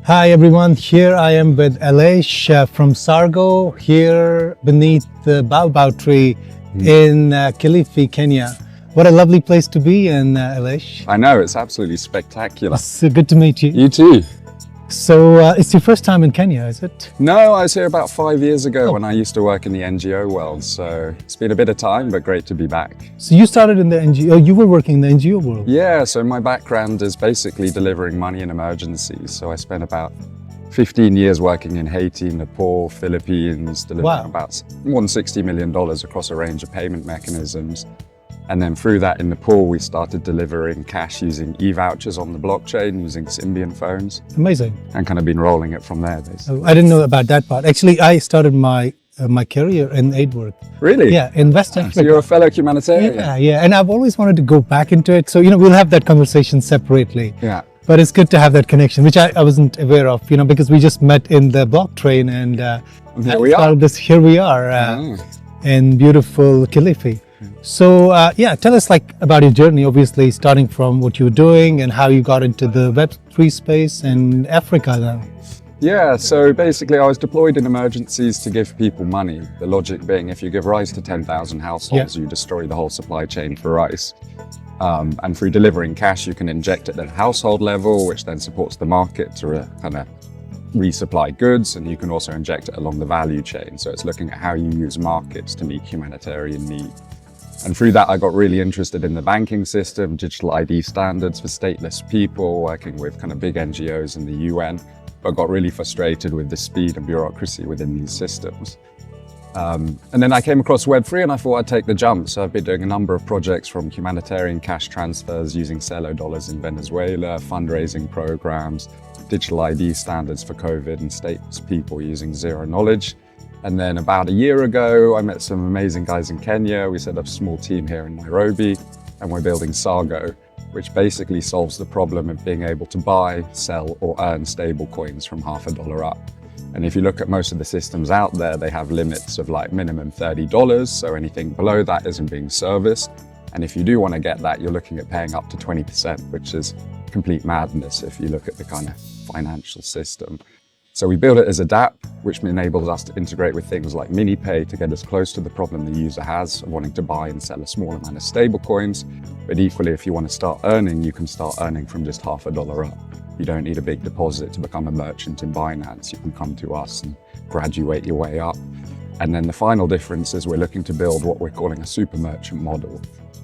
Hi everyone, here I am with Alesh from Sargo, here beneath the Baobab tree in Kilifi, Kenya. What a lovely place to be in, Alesh. I know, it's absolutely spectacular. It's good to meet you. You too. So it's your first time in Kenya, is it? No, I was here about 5 years ago when I used to work in the NGO world, so it's been a bit of time, but great to be back. So you started in the NGO, you were working in the NGO world? Yeah, so my background is basically delivering money in emergencies. So I spent about 15 years working in Haiti, Nepal, Philippines, delivering about more than $60 million across a range of payment mechanisms. And then through that in Nepal, we started delivering cash using e-vouchers on the blockchain, using Symbian phones. Amazing. And kind of been rolling it from there, basically. Oh, I didn't know about that part. Actually, I started my career in aid work. Really? Yeah, in West Africa. So you're a fellow humanitarian? Yeah. And I've always wanted to go back into it. So, we'll have that conversation separately. Yeah. But it's good to have that connection, which I wasn't aware of, because we just met in the blockchain and here we are in beautiful Kilifi. So tell us about your journey, obviously starting from what you were doing and how you got into the Web3 space in Africa now. Yeah, so basically I was deployed in emergencies to give people money. The logic being if you give rice to 10,000 households, you destroy the whole supply chain for rice. And through delivering cash, you can inject it at a household level, which then supports the market to kind of resupply goods, and you can also inject it along the value chain. So it's looking at how you use markets to meet humanitarian need. And through that, I got really interested in the banking system, digital ID standards for stateless people, working with kind of big NGOs in the UN, but got really frustrated with the speed and bureaucracy within these systems. And then I came across Web3 and I thought I'd take the jump. So I've been doing a number of projects from humanitarian cash transfers using Celo dollars in Venezuela, fundraising programs, digital ID standards for COVID and stateless people using zero knowledge. And then about a year ago, I met some amazing guys in Kenya. We set up a small team here in Nairobi, and we're building Sargo, which basically solves the problem of being able to buy, sell, or earn stable coins from $50 up. And if you look at most of the systems out there, they have limits of minimum $30, so anything below that isn't being serviced. And if you do want to get that, you're looking at paying up to 20%, which is complete madness if you look at the kind of financial system. So we built it as a dApp, which enables us to integrate with things like MiniPay to get as close to the problem the user has of wanting to buy and sell a small amount of stable coins. But equally, if you want to start earning, you can start earning from just $50 up. You don't need a big deposit to become a merchant in Binance. You can come to us and graduate your way up. And then the final difference is we're looking to build what we're calling a super merchant model.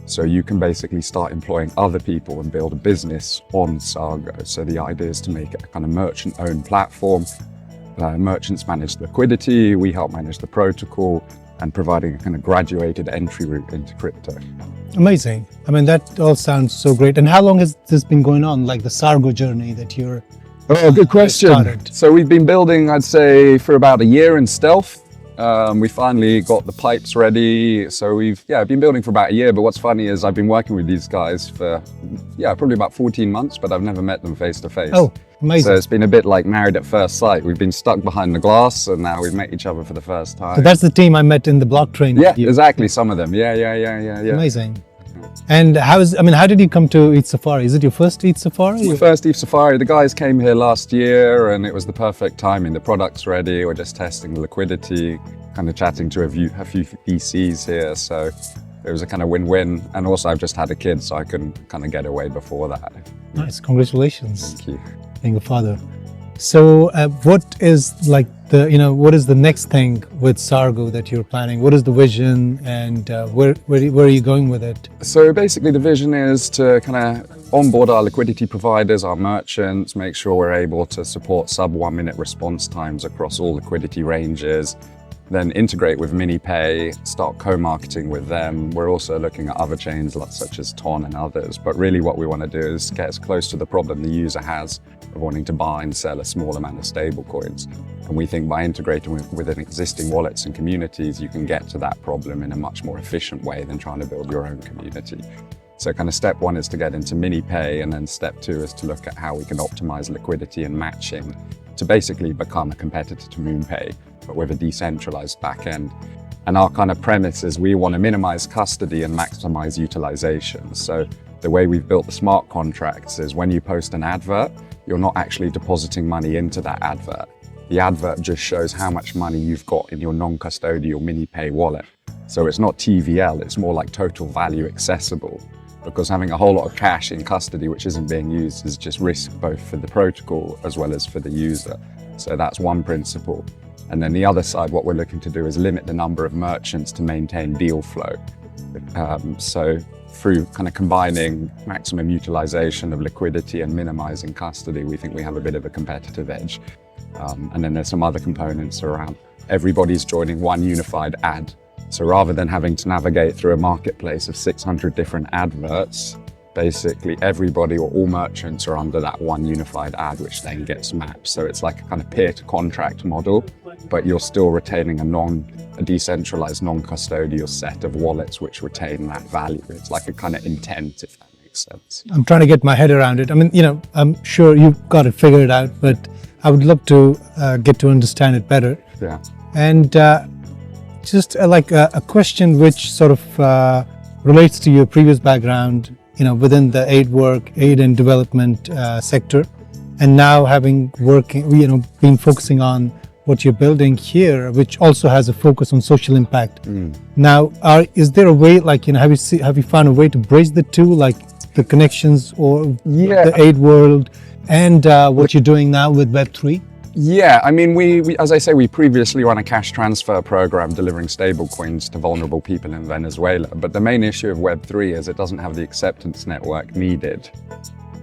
So you can basically start employing other people and build a business on Sargo. So the idea is to make it a kind of merchant-owned platform. Merchants manage liquidity, we help manage the protocol, and providing a kind of graduated entry route into crypto. Amazing. I mean, that all sounds so great. And how long has this been going on, like the Sargo journey that you're good question. started? So we've been building, I'd say, for about a year in stealth. We finally got the pipes ready. So we've been building for about a year. But what's funny is I've been working with these guys for, probably about 14 months, but I've never met them face to face. Oh, amazing. So it's been a bit like married at first sight. We've been stuck behind the glass and now we've met each other for the first time. So that's the team I met in the blockchain. Yeah, exactly. Some of them. Yeah. Amazing. And how did you come to EthSafari? Is it your first EthSafari? My first EthSafari. The guys came here last year and it was the perfect timing. The product's ready. We're just testing the liquidity, kind of chatting to a few VCs here. So it was a kind of win-win. And also I've just had a kid, so I couldn't kind of get away before that. Nice. Congratulations. Thank you. Being a father. So what is what is the next thing with Sargo that you're planning? What is the vision and where are you going with it? So basically the vision is to kind of onboard our liquidity providers, our merchants, make sure we're able to support sub 1 minute response times across all liquidity ranges, then integrate with MiniPay, start co-marketing with them. We're also looking at other chains such as Ton and others, but really what we want to do is get as close to the problem the user has of wanting to buy and sell a small amount of stable coins. And we think by integrating with existing wallets and communities, you can get to that problem in a much more efficient way than trying to build your own community. So kind of step one is to get into MiniPay, and then step two is to look at how we can optimize liquidity and matching to basically become a competitor to MoonPay, but with a decentralized backend. And our kind of premise is we want to minimize custody and maximize utilization. So the way we've built the smart contracts is when you post an advert, you're not actually depositing money into that advert. The advert just shows how much money you've got in your non-custodial MiniPay wallet. So it's not TVL, it's more like total value accessible, because having a whole lot of cash in custody which isn't being used is just risk both for the protocol as well as for the user. So that's one principle. And then the other side, what we're looking to do is limit the number of merchants to maintain deal flow. So through kind of combining maximum utilization of liquidity and minimizing custody, we think we have a bit of a competitive edge. And then there's some other components around everybody's joining one unified ad. So rather than having to navigate through a marketplace of 600 different adverts, basically everybody or all merchants are under that one unified ad, which then gets mapped. So it's like a kind of peer-to-contract model, but you're still retaining a decentralized, non-custodial set of wallets which retain that value. It's like a kind of intent, if that makes sense. I'm trying to get my head around it. I mean, I'm sure you've got it figured out, but I would love to get to understand it better. Yeah. And just like a question which sort of relates to your previous background, within the aid and development sector, and now having been focusing on what you're building here, which also has a focus on social impact. Now, is there a way, have you found a way to bridge the two, like the connections or the aid world and what you're doing now with Web3? Yeah, I mean, we as I say, we previously ran a cash transfer program delivering stable coins to vulnerable people in Venezuela. But the main issue of Web3 is it doesn't have the acceptance network needed.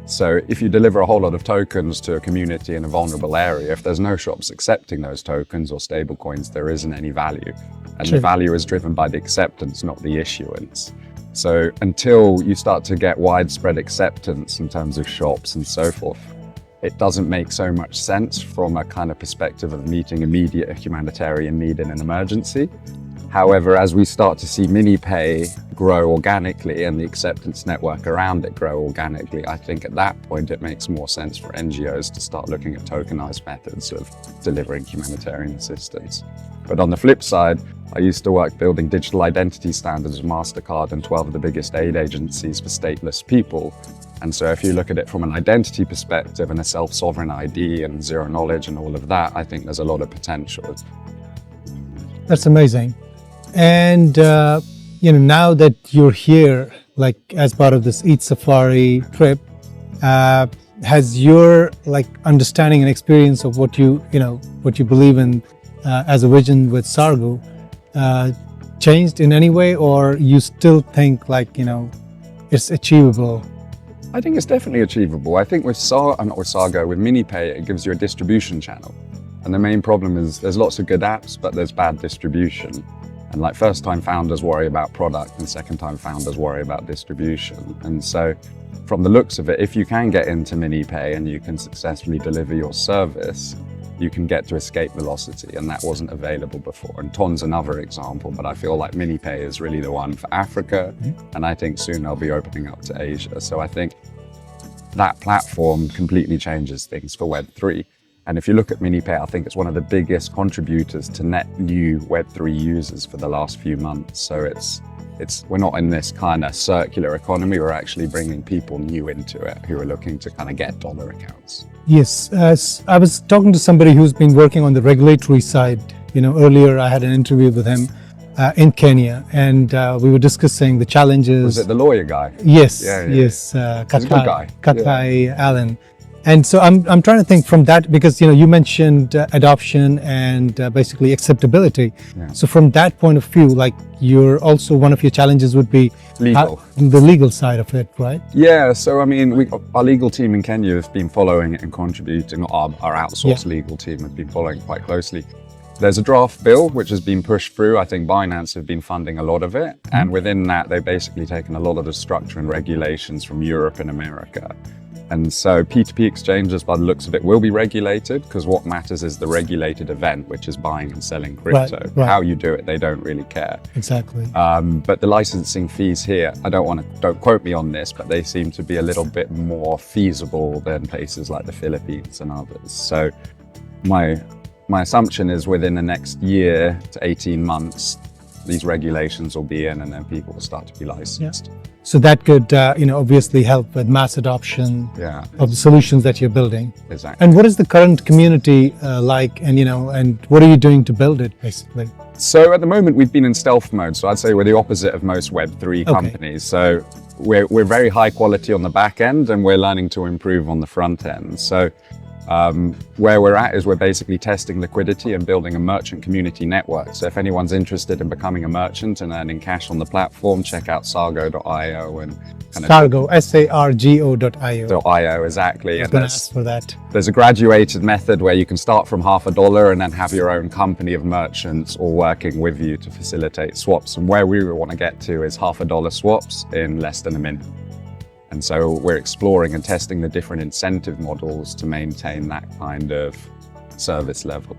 So if you deliver a whole lot of tokens to a community in a vulnerable area, if there's no shops accepting those tokens or stable coins, there isn't any value. And the value is driven by the acceptance, not the issuance. So until you start to get widespread acceptance in terms of shops and so forth, it doesn't make so much sense from a kind of perspective of meeting immediate humanitarian need in an emergency. However, as we start to see MiniPay grow organically and the acceptance network around it grow organically, I think at that point it makes more sense for NGOs to start looking at tokenized methods of delivering humanitarian assistance. But on the flip side, I used to work building digital identity standards with MasterCard and 12 of the biggest aid agencies for stateless people. And so if you look at it from an identity perspective and a self-sovereign ID and zero knowledge and all of that, I think there's a lot of potential. That's amazing. And, now that you're here, like as part of this EthSafari trip, has your understanding and experience of what you believe in as a vision with Sargo changed in any way, or you still think it's achievable? I think it's definitely achievable. I think with Sargo, with MiniPay, it gives you a distribution channel. And the main problem is there's lots of good apps, but there's bad distribution. And first-time founders worry about product and second-time founders worry about distribution. And so from the looks of it, if you can get into MiniPay and you can successfully deliver your service, you can get to escape velocity, and that wasn't available before. And Ton's another example, but I feel like MiniPay is really the one for Africa, and I think soon they'll be opening up to Asia. So I think that platform completely changes things for Web3. And if you look at MiniPay, I think it's one of the biggest contributors to net new Web3 users for the last few months. So we're not in this kind of circular economy, we're actually bringing people new into it who are looking to kind of get dollar accounts. Yes, I was talking to somebody who's been working on the regulatory side. Earlier I had an interview with him in Kenya, and we were discussing the challenges. Was it the lawyer guy? Yes, yes, Katai Allen. And so I'm trying to think from that, because you mentioned adoption and basically acceptability. Yeah. So from that point of view, you're also, one of your challenges would be the legal side of it, right? Yeah. So I mean, our legal team in Kenya have been following it and contributing. Our outsourced legal team have been following quite closely. There's a draft bill which has been pushed through. I think Binance have been funding a lot of it, and within that, they've basically taken a lot of the structure and regulations from Europe and America. And so P2P exchanges, by the looks of it, will be regulated, because what matters is the regulated event, which is buying and selling crypto. Right. How you do it, they don't really care. Exactly. But the licensing fees here, don't quote me on this, but they seem to be a little bit more feasible than places like the Philippines and others. So my assumption is within the next year to 18 months, these regulations will be in, and then people will start to be licensed. So that could, obviously help with mass adoption of the solutions that you're building. Exactly. And what is the current community like, and what are you doing to build it, basically? So at the moment, we've been in stealth mode. So I'd say we're the opposite of most Web3 companies. So we're very high quality on the back end, and we're learning to improve on the front end. So where we're at is we're basically testing liquidity and building a merchant community network. So if anyone's interested in becoming a merchant and earning cash on the platform, check out sargo.io and Sargo, sargo.io. .io, exactly. I was going to ask for that. There's a graduated method where you can start from $50 and then have your own company of merchants all working with you to facilitate swaps. And where we want to get to is $50 swaps in less than a minute. And so we're exploring and testing the different incentive models to maintain that kind of service level.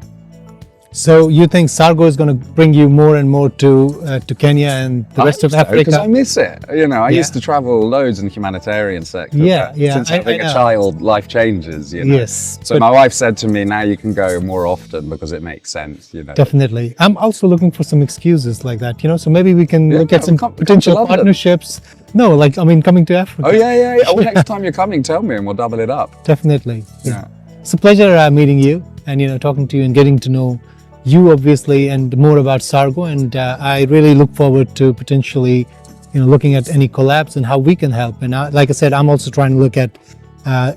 So you think Sargo is going to bring you more and more to Kenya and the rest of Africa? Because I miss it. I used to travel loads in the humanitarian sector. Since having a child, life changes. Yes. So my wife said to me, now you can go more often because it makes sense. Definitely. I'm also looking for some excuses like that. So maybe we can look at some potential partnerships. No, coming to Africa. Oh yeah. Oh, next time you're coming, tell me and we'll double it up. Definitely. Yeah. It's a pleasure meeting you and talking to you and getting to know you obviously and more about Sargo, and I really look forward to potentially looking at any collabs and how we can help. And like I said, I'm also trying to look at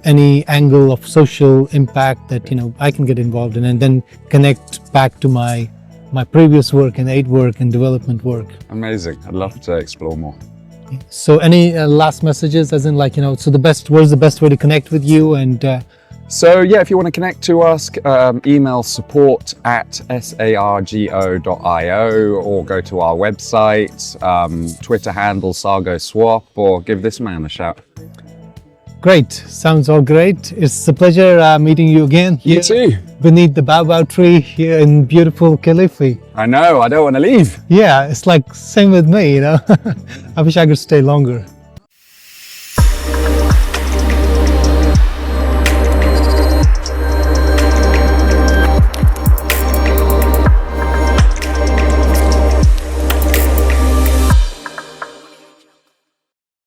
any angle of social impact that I can get involved in, and then connect back to my previous work and aid work and development work. Amazing. I'd love to explore more. So any last messages, as in what is the best way to connect with you? And so if you want to connect to us, email support@sargo.io or go to our website, Twitter handle Sargo Swap, or give this man a shout. Great. Sounds all great. It's a pleasure meeting you again. You too. Beneath the Baobab tree here in beautiful Kilifi. I know. I don't want to leave. Yeah, it's same with me, I wish I could stay longer.